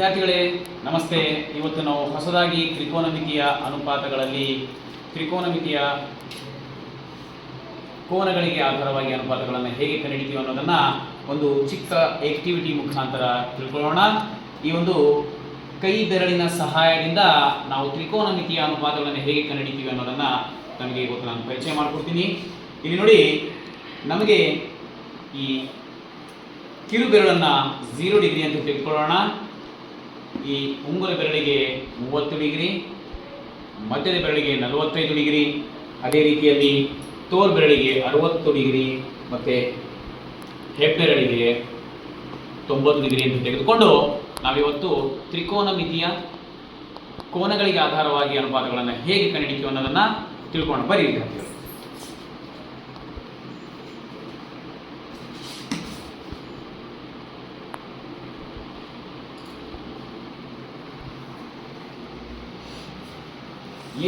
ವಿದ್ಯಾರ್ಥಿಗಳೇ ನಮಸ್ತೆ. ಇವತ್ತು ನಾವು ಹೊಸದಾಗಿ ತ್ರಿಕೋನಮಿತಿಯ ಅನುಪಾತಗಳಲ್ಲಿ ತ್ರಿಕೋನಮಿತಿಯ ಕೋನಗಳಿಗೆ ಆಧಾರವಾಗಿ ಅನುಪಾತಗಳನ್ನು ಹೇಗೆ ಕಂಡುಹಿಡಿತೀವಿ ಅನ್ನೋದನ್ನು ಒಂದು ಚಿಕ್ಕ ಆಕ್ಟಿವಿಟಿ ಮುಖಾಂತರ ತಿಳ್ಕೊಳ್ಳೋಣ. ಈ ಒಂದು ಕೈ ಬೆರಳಿನ ಸಹಾಯದಿಂದ ನಾವು ತ್ರಿಕೋನಮಿತಿಯ ಅನುಪಾತಗಳನ್ನು ಹೇಗೆ ಕಂಡುಹಿಡಿತೀವಿ ಅನ್ನೋದನ್ನು ನಮಗೆ ಇವತ್ತು ನಾನು ಪರಿಚಯ ಮಾಡಿಕೊಡ್ತೀನಿ. ಇಲ್ಲಿ ನೋಡಿ, ನಮಗೆ ಈ ಕಿರು ಬೆರಳನ್ನು 0 ಡಿಗ್ರಿ ಅಂತ ತೆಗೆದುಕೊಳ್ಳೋಣ. ಈ ಉಂಗುರ ಬೆರಳಿಗೆ 30 ಡಿಗ್ರಿ, ಮಧ್ಯದ ಬೆರಳಿಗೆ 45 ಡಿಗ್ರಿ, ಅದೇ ರೀತಿಯಲ್ಲಿ ತೋರ್ ಬೆರಳಿಗೆ 60 ಡಿಗ್ರಿ ಮತ್ತು ಹೆಬ್ಬೆರಳಿಗೆ 90 ಡಿಗ್ರಿ ಅಂತ ತೆಗೆದುಕೊಂಡು ನಾವಿವತ್ತು ತ್ರಿಕೋನಮಿತಿಯ ಕೋನಗಳಿಗೆ ಆಧಾರವಾಗಿ ಅನುಪಾತಗಳನ್ನು ಹೇಗೆ ಕಂಡುಹಿಡಿತೀವಿ ಅನ್ನೋದನ್ನು ತಿಳ್ಕೊಂಡು ಬರೀ ವಿದ್ಯಾರ್ಥಿಗಳು.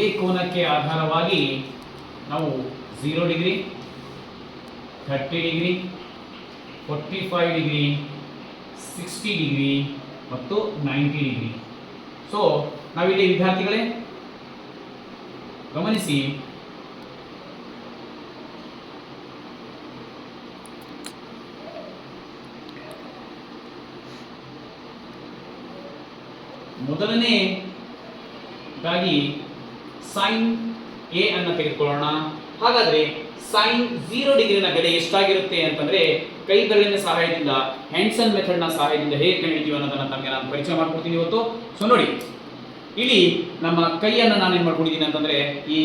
ಎ ಕೋನಕ್ಕೆ ಆಧಾರವಾಗಿ ನಾವು 0 ಡಿಗ್ರಿ, 30 ಡಿಗ್ರಿ, 45 ಡಿಗ್ರಿ, 60 ಡಿಗ್ರಿ ಮತ್ತು 90 ಡಿಗ್ರಿ. ಸೊ ನಾವಿಲ್ಲಿ ವಿದ್ಯಾರ್ಥಿಗಳೇ ಗಮನಿಸಿ, ಮೊದಲನೇದಾಗಿ ಸೈನ್ ಎ ಅನ್ನು ತೆಗೆದುಕೊಳ್ಳೋಣ. ಹಾಗಾದ್ರೆ ಸೈನ್ 0 ಡಿಗ್ರಿನ ಬೆಲೆ ಎಷ್ಟಾಗಿರುತ್ತೆ ಅಂತಂದ್ರೆ ಕೈ ಬೆರಳಿನ ಸಹಾಯದಿಂದ ಹ್ಯಾಂಡ್ಸನ್ ಮೆಥಡ್ನ ಸಹಾಯದಿಂದ ಹೇಗೆ ಕಂಡುಹಿಡಿತೀವಿ ಅನ್ನೋದನ್ನ ತಮಗೆ ನಾನು ಪರಿಚಯ ಮಾಡ್ಕೊಡ್ತೀನಿ ಇವತ್ತು. ಸೊ ನೋಡಿ, ಇಲ್ಲಿ ನಮ್ಮ ಕೈಯನ್ನು ನಾನು ಏನು ಮಾಡ್ಕೊಂಡಿದ್ದೀನಿ ಅಂತಂದ್ರೆ ಈ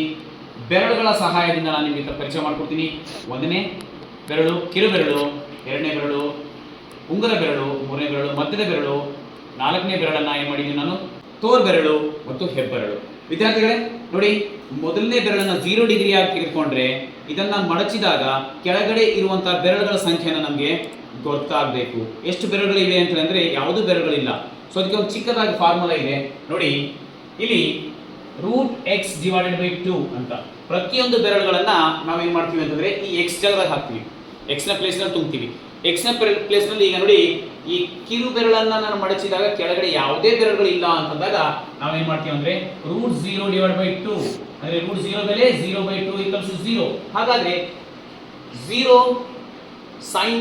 ಬೆರಳುಗಳ ಸಹಾಯದಿಂದ ನಾನು ನಿಮಗೆ ಪರಿಚಯ ಮಾಡ್ಕೊಡ್ತೀನಿ. 1ನೇ ಬೆರಳು ಕಿರು ಬೆರಳು, 2ನೇ ಬೆರಳು ಉಂಗುರ ಬೆರಳು, 3ನೇ ಬೆರಳು ಮಧ್ಯದ ಬೆರಳು, 4ನೇ ಬೆರಳನ್ನ ಏನು ಮಾಡಿದ್ದೀನಿ ನಾನು ತೋರ್ ಬೆರಳು ಮತ್ತು ಹೆಬ್ಬೆರಳು. ವಿದ್ಯಾರ್ಥಿಗಳೇ ನೋಡಿ, ಮೊದಲನೇ ಬೆರಳನ್ನು 0 ಡಿಗ್ರಿ ಆಗಿ ತೆಗೆದುಕೊಂಡ್ರೆ ಇದನ್ನ ಮಡಚಿದಾಗ ಕೆಳಗಡೆ ಇರುವಂತಹ ಬೆರಳುಗಳ ಸಂಖ್ಯೆನ ನಮಗೆ ಗೊತ್ತಾಗಬೇಕು. ಎಷ್ಟು ಬೆರಳುಗಳಿವೆ ಅಂತಂದ್ರೆ ಯಾವುದು ಬೆರಳುಗಳಿಲ್ಲ. ಸೊ ಅದಕ್ಕೆ ಒಂದು ಚಿಕ್ಕದಾಗಿ ಫಾರ್ಮುಲಾ ಇದೆ ನೋಡಿ. ಇಲ್ಲಿ √x/2 ಅಂತ ಪ್ರತಿಯೊಂದು ಬೆರಳುಗಳನ್ನ ನಾವೇನ್ ಮಾಡ್ತೀವಿ ಅಂತಂದ್ರೆ ಈ ಎಕ್ಸ್ ಜಾಗದಾಗ ಹಾಕ್ತೀವಿ, ಎಕ್ಸ್ ನ ಪ್ಲೇಸ್ ನಲ್ಲಿ ತುಂಬ್ತೀವಿ. ಎಕ್ಸ್ ನ ಪ್ಲೇಸ್ ನಲ್ಲಿ ಈಗ ನೋಡಿ, ಈ ಕಿರು ಬೆರಳನ್ನ ನಾನು ಮಡಚಿದಾಗ ಕೆಳಗಡೆ ಯಾವುದೇ ಬೆರಳುಗಳು ಇಲ್ಲ ಅಂತಂದಾಗ ನಾವೇನ್ ಮಾಡ್ತೀವಿ ಅಂದ್ರೆ √0/2 ಅಂದ್ರೆ √0 ಬೆಲೆ 0/2 = 0. ಹಾಗಾದ್ರೆ 0 sin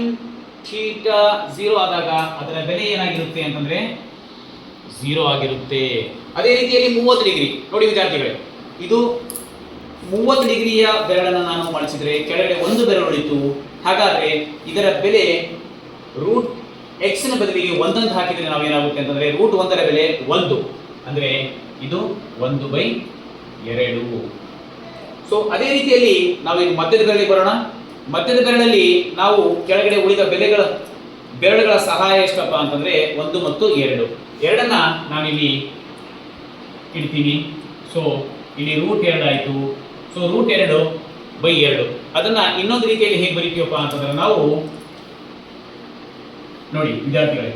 ಥೀಟಾ 0 ಆದಾಗ ಅದರ ಬೆಲೆ ಏನಾಗಿರುತ್ತೆ ಅಂತಂದ್ರೆ 0 ಆಗಿರುತ್ತೆ. ಅದೇ ರೀತಿಯಲ್ಲಿ 30 ಡಿಗ್ರಿ ನೋಡಿ ವಿದ್ಯಾರ್ಥಿಗಳೇ, ಇದು 30 ಡಿಗ್ರಿಯ ಬೆರಳನ್ನು ನಾನು ಮಡಚಿದ್ರೆ ಕೆಳಗಡೆ ಒಂದು ಬೆರಳು ಉಳಿತು. ಹಾಗಾದ್ರೆ ಇದರ ಬೆಲೆ √x ನ ಬದಲಿಗೆ 1 ಅಂತ ಹಾಕಿದ್ರೆ ನಾವು ಏನಾಗುತ್ತೆ ಅಂತಂದ್ರೆ √1ರ ಬೆಲೆ 1 ಅಂದ್ರೆ ಇದು 1/2. ಸೊ ಅದೇ ರೀತಿಯಲ್ಲಿ ನಾವು ಈಗ ಮಧ್ಯದ ಬೆರಳಿಗೆ ಬರೋಣ. ಮಧ್ಯದ ಬೆರಳಲ್ಲಿ ನಾವು ಕೆಳಗಡೆ ಉಳಿದ ಬೆರಳುಗಳ ಸಹಾಯ ಎಷ್ಟಪ್ಪ ಅಂತಂದ್ರೆ 1 ಮತ್ತು 2. ಎರಡನ್ನ ನಾನಿಲ್ಲಿ ಇಡ್ತೀನಿ. ಸೊ ಇಲ್ಲಿ √2 ಆಯಿತು. ಸೊ √2/2 ಅದನ್ನ ಇನ್ನೊಂದು ರೀತಿಯಲ್ಲಿ ಹೇಗೆ ಬರೀತೀವಪ್ಪ ಅಂತಂದ್ರೆ ನಾವು ನೋಡಿ ವಿದ್ಯಾರ್ಥಿಗಳೇ,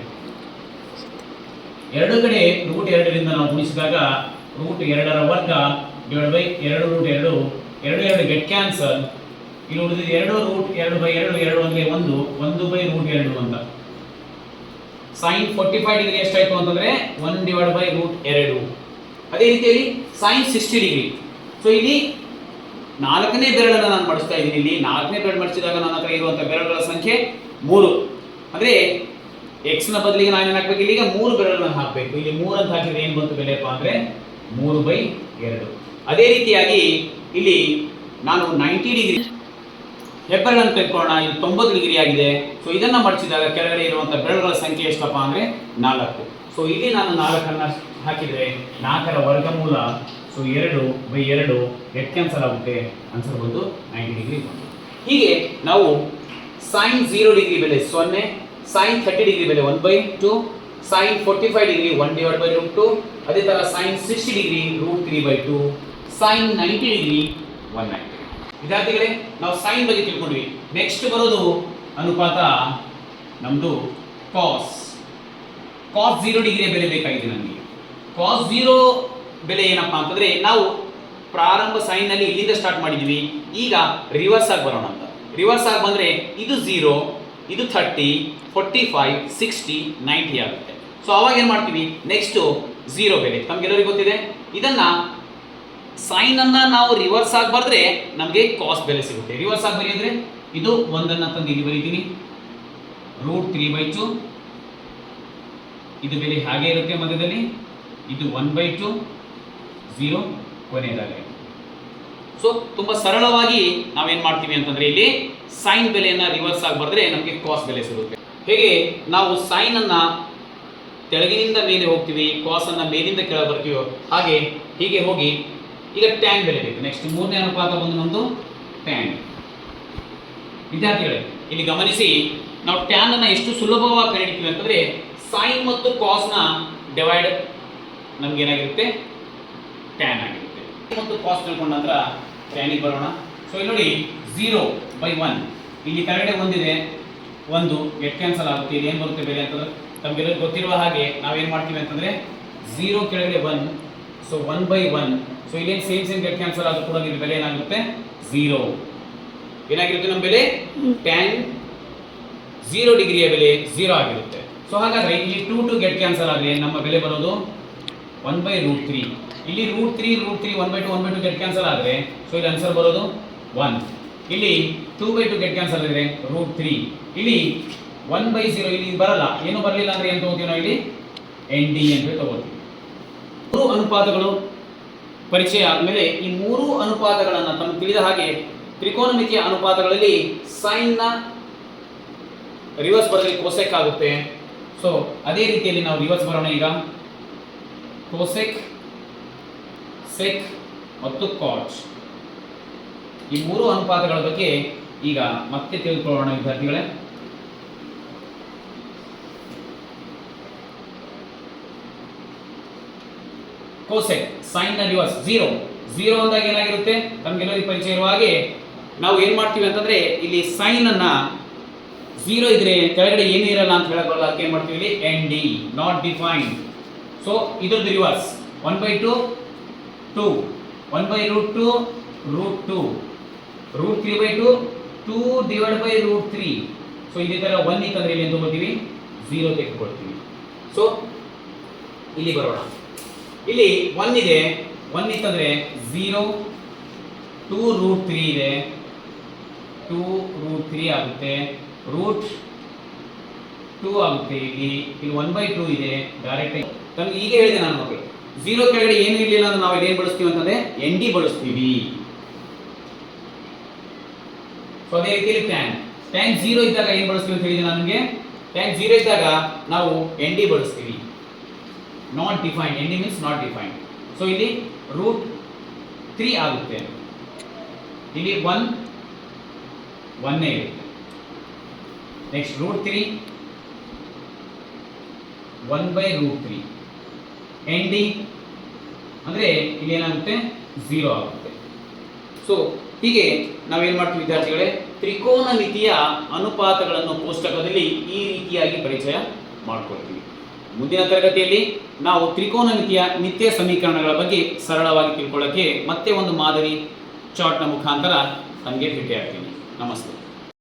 ಎರಡು ಕಡೆ √2ರಿಂದ ನಾವು ಗುಣಿಸಿದಾಗ √2ರ ವರ್ಗ /2√2 2 ಗೆಟ್ ಕ್ಯಾನ್ಸಲ್. ಇಲ್ಲಿ ಉಳಿದಿದೆ 2√2/2 2 ಅಂದ್ರೆ 1/√2 ಅಂತ. sin 45 ಡಿಗ್ರಿ ಎಷ್ಟಾಯ್ತು ಅಂತಂದ್ರೆ 1/√2. ಅದೇ ರೀತಿಯಲ್ಲಿ sin 60 ಡಿಗ್ರಿ. ಸೊ ಇಲ್ಲಿ 4ನೇ ಬೆರಳನ್ನು ನಾನು ಮಡಿಸ್ತಾ ಇದ್ದೀನಿ. ಇಲ್ಲಿ 4ನೇ ಬೆರಳು ಮಡಿಸಿದಾಗ ನನ್ನ ಹತ್ರ ಇರುವಂತಹ ಬೆರಳುಗಳ ಸಂಖ್ಯೆ 3. ಅಂದ್ರೆ x ನ ಬದಲಿಗೆ ನಾನು ಏನು ಹಾಕಬೇಕು, ಇಲ್ಲಿಗೆ 3 ಬೆರಳುಗಳನ್ನು ಹಾಕಬೇಕು. ಇಲ್ಲಿ 3 ಅಂತ ಹಾಕಿದ್ರೆ ಏನು ಬಂತು ಬೆಲೆಪ್ಪ ಅಂದ್ರೆ 3/2. ಅದೇ ರೀತಿಯಾಗಿ ಇಲ್ಲಿ ನಾನು 90 ಡಿಗ್ರಿ ಹೆಬ್ಬೆರಳನ್ನು ತೆಗೆದುಕೊಳ್ಳೋಣ. ಇದು 90 ಡಿಗ್ರಿ ಆಗಿದೆ. ಸೊ ಇದನ್ನ ಮಡಿಸಿದಾಗ ಕೆಳಗಡೆ ಇರುವಂತಹ ಬೆರಳುಗಳ ಸಂಖ್ಯೆ ಎಷ್ಟಪ್ಪ ಅಂದ್ರೆ 4. ಸೊ ಇಲ್ಲಿ ನಾನು 4ಅನ್ನು ಹಾಕಿದ್ರೆ 4ರ ವರ್ಗಮೂಲ, ಸೊ 2/2 ಗೆಟ್ ಕ್ಯಾನ್ಸಲ್ ಆಗುತ್ತೆ. ಆನ್ಸರ್ ಬಂದು 90 ಡಿಗ್ರಿ. ಹೀಗೆ ನಾವು sin 0 ಡಿಗ್ರಿ ಬೆಲೆ 0, sin 30 ಡಿಗ್ರಿ ಬೆಲೆ 1/2, sin 45 ಡಿಗ್ರಿ 1/√2, ಅದೇ ತರ sin 60 ಡಿಗ್ರಿ √3/2, sin 90 ಡಿಗ್ರಿ 1/9. ವಿದ್ಯಾರ್ಥಿಗಳೇ, ನಾವು ಸೈನ್ ಬಗ್ಗೆ ತಿಳ್ಕೊಂಡ್ವಿ. ನೆಕ್ಸ್ಟ್ ಬರೋದು ಅನುಪಾತ ನಮ್ದು ಕಾಸ್ 0 ಡಿಗ್ರಿಯ ಬೆಲೆ ಬೇಕಾಗಿದೆ ನಮಗೆ. ಕಾಸ್ 0 ಬೆಲೆ ಏನಪ್ಪಾ ಅಂತಂದ್ರೆ ನಾವು ಪ್ರಾರಂಭ ಸೈನ್ ನಲ್ಲಿ ಇಲ್ಲಿಂದ ಸ್ಟಾರ್ಟ್ ಮಾಡಿದ್ವಿ. ಈಗ ರಿವರ್ಸ್ ಆಗಿ ಬರೋಣ ಅಂತ. ರಿವರ್ಸ್ ಆಗಿ ಬಂದ್ರೆ ಇದು 0, ಇದು 30, 45, 60, 90 ಆಗುತ್ತೆ. ಸೊ ಅವಾಗ ಏನು ಮಾಡ್ತೀವಿ, ನೆಕ್ಸ್ಟು 0 ಬೆಲೆ ತಮಗೆಲ್ಲರಿಗೂ ಗೊತ್ತಿದೆ. ಇದನ್ನು ಸೈನನ್ನು ನಾವು ರಿವರ್ಸ್ ಆಗಿ ಬರೆದ್ರೆ ನಮಗೆ ಕಾಸ್ ಬೆಲೆ ಸಿಗುತ್ತೆ. ರಿವರ್ಸ್ ಆಗಿ ಬರೆಯಿದ್ರೆ ಇದು 1 ತಂದು ಇಲ್ಲಿ ಬರೀತೀನಿ, √3/2 ಇದು ಬೆಲೆ ಹಾಗೆ ಇರುತ್ತೆ ಮಧ್ಯದಲ್ಲಿ, ಇದು 1/2 0 ಕೊನೆಯದಾಗಿ. ಸೊ ತುಂಬ ಸರಳವಾಗಿ ನಾವೇನು ಮಾಡ್ತೀವಿ ಅಂತಂದರೆ ಇಲ್ಲಿ ಸೈನ್ ಬೆಲೆಯನ್ನು ರಿವರ್ಸ್ ಆಗಿ ಬರೆದ್ರೆ ನಮಗೆ ಕಾಸ್ ಬೆಲೆ ಸಿಗುತ್ತೆ. ಹೇಗೆ ನಾವು ಸೈನನ್ನು ತೆಳಗಿನಿಂದ ಮೇಲೆ ಹೋಗ್ತೀವಿ, ಕಾಸನ್ನು ಮೇಲಿಂದ ಕೆಳಗೆ ಬರ್ತೀವೋ ಹಾಗೆ ಹೀಗೆ ಹೋಗಿ ಈಗ ಟ್ಯಾನ್ ಬೆಲೆ ಬೇಕು. ನೆಕ್ಸ್ಟ್ 3ನೇ ಅನುಪಾತ ಬಂದು ನಮ್ಮದು ಟ್ಯಾನ್. ವಿದ್ಯಾರ್ಥಿಗಳೇ ಇಲ್ಲಿ ಗಮನಿಸಿ, ನಾವು ಟ್ಯಾನ್ ಅನ್ನು ಎಷ್ಟು ಸುಲಭವಾಗಿ ಕಂಡುಹಿಡಿತೀವಿ ಅಂತಂದರೆ ಸೈನ್ ಮತ್ತು ಕಾಸ್ನ ಡಿವೈಡ್ ನಮ್ಗೆ ಏನಾಗಿರುತ್ತೆ, ಟ್ಯಾನ್ ಆಗಿರುತ್ತೆ. ಮತ್ತು ಕಾಸ್ ತಿಳ್ಕೊಂಡ ನಂತರ ಟ್ಯಾನಿಗೆ ಬರೋಣ. ಸೊ ಇಲ್ಲಿ ನೋಡಿ 0/1 ಇಲ್ಲಿ ಕೆಳಗಡೆ ಒಂದಿದೆ, 1 ಗೆಟ್ ಕ್ಯಾನ್ಸಲ್ ಆಗುತ್ತೆ. ಇಲ್ಲಿ ಏನು ಬರುತ್ತೆ ಬೆಲೆ ಅಂತಂದ್ರೆ ತಮಗೆಲ್ಲ ಗೊತ್ತಿರುವ ಹಾಗೆ ನಾವೇನು ಮಾಡ್ತೀವಿ ಅಂತಂದರೆ 0 ಕೆಳಗಡೆ 1, ಸೊ 1/1. ಸೊ ಇಲ್ಲೇನು ಸೇಮ್ ಗೆಟ್ ಕ್ಯಾನ್ಸಲ್ ಆದರೂ ಕೂಡ ಇಲ್ಲಿ ಬೆಲೆ ಏನಾಗುತ್ತೆ 0 ಏನಾಗಿರುತ್ತೆ ನಮ್ಮ ಬೆಲೆ ಟ್ಯಾನ್ 0 ಡಿಗ್ರಿಯ ಬೆಲೆ 0 ಆಗಿರುತ್ತೆ. ಸೊ ಹಾಗಾದರೆ ಇಲ್ಲಿ 2 ಗೆಟ್ ಕ್ಯಾನ್ಸಲ್ ಆದರೆ ನಮ್ಮ ಬೆಲೆ ಬರೋದು 1/√3. ಇಲ್ಲಿ √3 1/2 ಗೆಟ್ ಕ್ಯಾನ್ಸಲ್ ಆದರೆ ಸೊ ಇಲ್ಲಿ ಆನ್ಸರ್ ಬರೋದು 1. ಇಲ್ಲಿ 2/2 ಗೆಟ್ ಕ್ಯಾನ್ಸಲ್ ಆದರೆ √3. ಇಲ್ಲಿ 1/0 ಇಲ್ಲಿ ಬರಲ್ಲ, ಏನು ಬರಲಿಲ್ಲ ಅಂದರೆ ಏನು ತಗೋತೀವಿ ನಾವು ಇಲ್ಲಿ ND ಅಂತ ತಗೋತೀವಿ. 3 ಅನುಪಾತಗಳು ಪರಿಚಯ ಆದಮೇಲೆ ಈ 3 ಅನುಪಾತಗಳನ್ನು ತಮಗೆ ತಿಳಿದ ಹಾಗೆ ತ್ರಿಕೋನಮಿತಿಯ ಅನುಪಾತಗಳಲ್ಲಿ ಸೈನ್ನ ರಿವರ್ಸ್ ಬರೆದ್ರೆ ಕೋಸೆಕ್ ಆಗುತ್ತೆ. ಸೊ ಅದೇ ರೀತಿಯಲ್ಲಿ ನಾವು ರಿವರ್ಸ್ ಬರೋಣ. ಈಗ ಕೋಸೆಕ್, ಸೆಕ್ ಮತ್ತು ಕಾಟ್ ಈ 3 ಅನುಪಾತಗಳ ಬಗ್ಗೆ ಈಗ ಮತ್ತೆ ತಿಳಿದುಕೊಳ್ಳೋಣ ವಿದ್ಯಾರ್ಥಿಗಳೇ. ಕೋಸೆಕ್ ಸೈನ್ನ ರಿವರ್ಸ್ 0 ಅಂದಾಗ ಏನಾಗಿರುತ್ತೆ ನಮಗೆಲ್ಲರಿಗೂ ಪರಿಚಯ ಇರುವ ಹಾಗೆ ನಾವು ಏನು ಮಾಡ್ತೀವಿ ಅಂತಂದರೆ ಇಲ್ಲಿ ಸೈನನ್ನು 0 ಇದ್ರೆ ಕೆಳಗಡೆ ಏನೂ ಇರಲ್ಲ ಅಂತ ಹೇಳೋಲ್ಲ, ಅದಕ್ಕೆ ಏನು ಮಾಡ್ತೀವಿ ಇಲ್ಲಿ ND ನಾಟ್ ಡಿಫೈನ್ಡ್. ಸೊ ಇದ್ರದ್ದು ರಿವರ್ಸ್ 1/2 2 1/√2 √2 √3/2 2/√3. ಸೊ ಇದೇ ಥರ 1 ಇತ್ತಂದ್ರೆ ಇಲ್ಲಿ ಎಂದು ಬರ್ತೀವಿ 0 ತೆಗೆದುಕೊಳ್ತೀವಿ. ಸೊ ಇಲ್ಲಿ ಬರೋಣ. ಇಲ್ಲಿ 1 ಇದೆ, 1 ಇತ್ತಂದರೆ 0 2√3 ಇದೆ, 2√3 ಆಗುತ್ತೆ, √2 ಆಗುತ್ತೆ. ಇಲ್ಲಿ 1/2 ಇದೆ ಡೈರೆಕ್ಟ್. ನಮ್ಗೆ ಈಗ ಹೇಳಿದೆ ನಾನು ಮಕ್ಕಳು 0 ಕೆಳಗಡೆ ಏನು ಇರಲಿಲ್ಲ ಅಂದ್ರೆ ನಾವು ಏನು ಬಳಸ್ತೀವಿ ಅಂತಂದರೆ ND ಬಳಸ್ತೀವಿ. ಸೊ ಅದೇ ರೀತಿಯಲ್ಲಿ ಟ್ಯಾನ್ 0 ಇದ್ದಾಗ ಏನು ಬಳಸ್ತೀವಿ ಅಂತ ಹೇಳಿದೆ ನನಗೆ. ಟ್ಯಾನ್ 0 ಇದ್ದಾಗ ನಾವು ND ಬಳಸ್ತೀವಿ, not defined. ND means not defined. So ಇಲ್ಲಿ √3 ಆಗುತ್ತೆ, ಇಲ್ಲಿ 1 ಇರುತ್ತೆ. ನೆಕ್ಸ್ಟ್ √3 1/√3 ND ಅಂದರೆ ಇಲ್ಲಿ ಏನಾಗುತ್ತೆ 0 ಆಗುತ್ತೆ. ಸೊ ಹೀಗೆ ನಾವೇನು ಮಾಡ್ತೀವಿ ವಿದ್ಯಾರ್ಥಿಗಳೇ, ತ್ರಿಕೋನಮಿತಿಯ ಅನುಪಾತಗಳನ್ನು ಕೋಷ್ಟಕದಲ್ಲಿ ಈ ರೀತಿಯಾಗಿ ಪರಿಚಯ ಮಾಡ್ಕೊಳ್ತೀವಿ. ಮುಂದಿನ ತರಗತಿಯಲ್ಲಿ ನಾವು ತ್ರಿಕೋನಮಿತಿಯ ನಿತ್ಯ ಸಮೀಕರಣಗಳ ಬಗ್ಗೆ ಸರಳವಾಗಿ ತಿಳ್ಕೊಳ್ಳೋಕ್ಕೆ ಮತ್ತೆ ಒಂದು ಮಾದರಿ ಚಾರ್ಟ್ನ ಮುಖಾಂತರ ನಮಗೆ ಭೇಟಿಯಾಗ್ತೀನಿ. ನಮಸ್ತೆ.